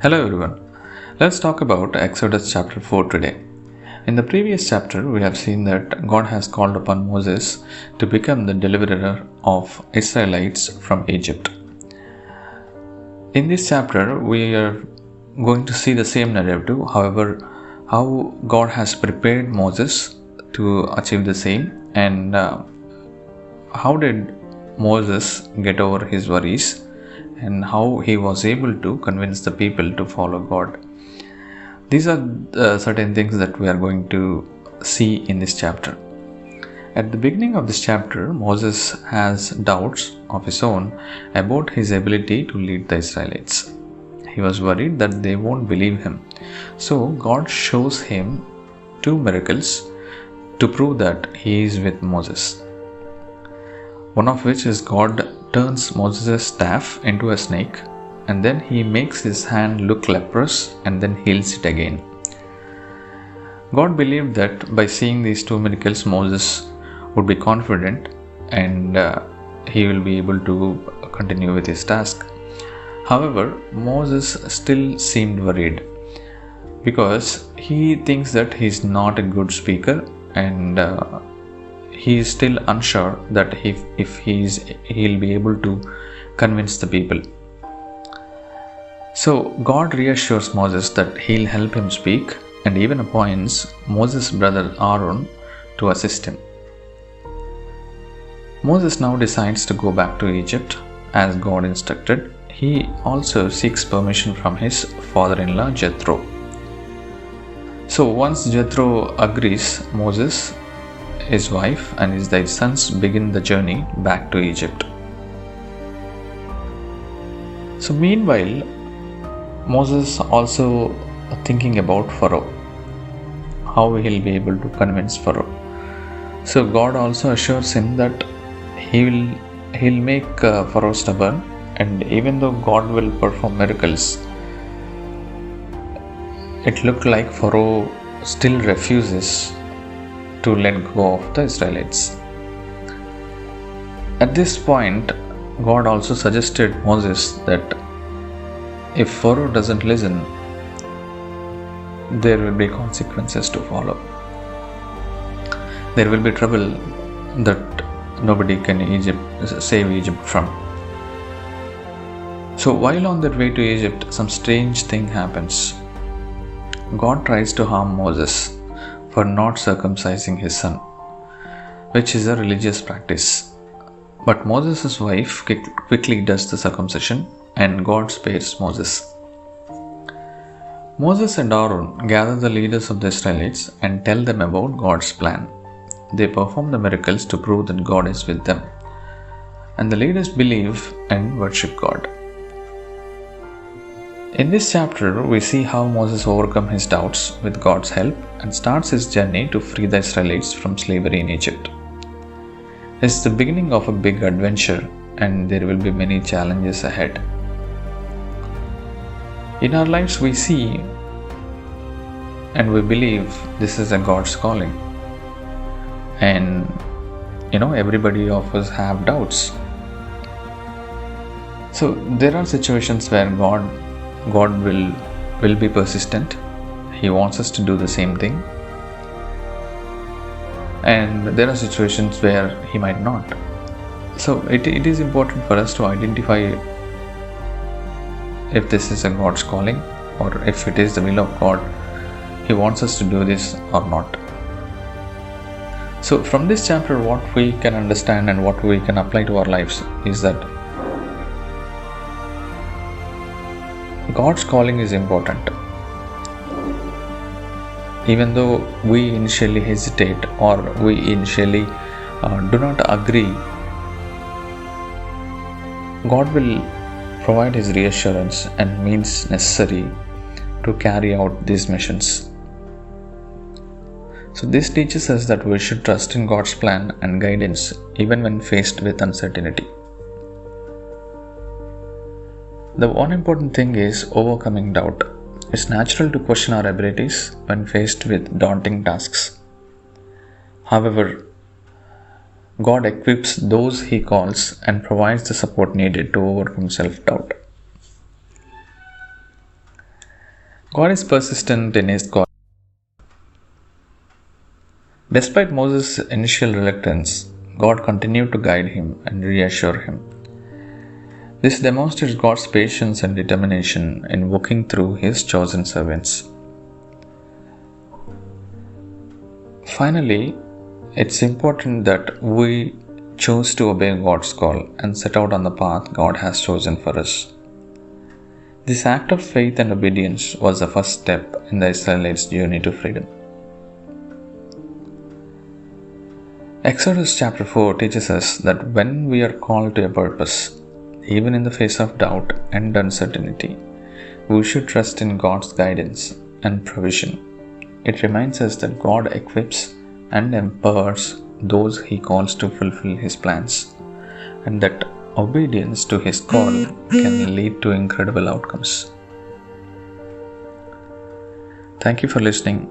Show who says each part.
Speaker 1: Hello everyone. Let's talk about Exodus chapter 4 today. In the previous chapter, we have seen that God has called upon Moses to become the deliverer of Israelites from Egypt. In this chapter, we are going to see the same narrative, however, how God has prepared Moses to achieve the same, and how did Moses get over his worries, and how he was able to convince the people to follow God. These are certain things that we are going to see in this chapter. At the beginning of this chapter, Moses has doubts of his own about his ability to lead the Israelites. He was worried that they won't believe him. So God shows him two miracles to prove that he is with Moses. One of which is God turns Moses' staff into a snake, and then he makes his hand look leprous and then heals it again. God believed that by seeing these two miracles, Moses would be confident and he will be able to continue with his task. However, Moses still seemed worried because he thinks that he is not a good speaker, and he is still unsure that if he'll be able to convince the people. So God reassures Moses that he'll help him speak, and even appoints Moses' brother Aaron to assist him. Moses now decides to go back to Egypt as God instructed. He also seeks permission from his father-in-law Jethro. So once Jethro agrees, Moses, his wife, and his sons begin the journey back to Egypt. So meanwhile, Moses also thinking about Pharaoh, how he'll be able to convince Pharaoh. So God also assures him that he'll make Pharaoh stubborn, and even though God will perform miracles, it looked like Pharaoh still refuses to let go of the Israelites. At this point, God also suggested Moses that if Pharaoh doesn't listen, there will be consequences to follow. There will be trouble that nobody can save Egypt from. So while on their way to Egypt, some strange thing happens. God tries to harm Moses for not circumcising his son, which is a religious practice. But Moses' wife quickly does the circumcision, and God spares Moses. Moses and Aaron gather the leaders of the Israelites and tell them about God's plan. They perform the miracles to prove that God is with them, and the leaders believe and worship God. In this chapter, we see how Moses overcomes his doubts with God's help and starts his journey to free the Israelites from slavery in Egypt. This is the beginning of a big adventure, and there will be many challenges ahead. In our lives, we see and we believe this is a God's calling. And everybody of us have doubts. So there are situations where God will be persistent. He wants us to do the same thing. And there are situations where He might not. So it is important for us to identify if this is a God's calling, or if it is the will of God, He wants us to do this or not. So from this chapter, what we can understand and what we can apply to our lives is that God's calling is important. Even though we initially hesitate or we initially do not agree, God will provide His reassurance and means necessary to carry out these missions. So this teaches us that we should trust in God's plan and guidance even when faced with uncertainty. The one important thing is overcoming doubt. It's natural to question our abilities when faced with daunting tasks. However, God equips those He calls and provides the support needed to overcome self-doubt. God is persistent in his call. Despite Moses' initial reluctance, God continued to guide him and reassure him. This demonstrates God's patience and determination in working through his chosen servants. Finally, it's important that we choose to obey God's call and set out on the path God has chosen for us. This act of faith and obedience was the first step in the Israelites' journey to freedom. Exodus chapter 4 teaches us that when we are called to a purpose, even in the face of doubt and uncertainty, we should trust in God's guidance and provision. It reminds us that God equips and empowers those He calls to fulfill His plans, and that obedience to His call can lead to incredible outcomes. Thank you for listening.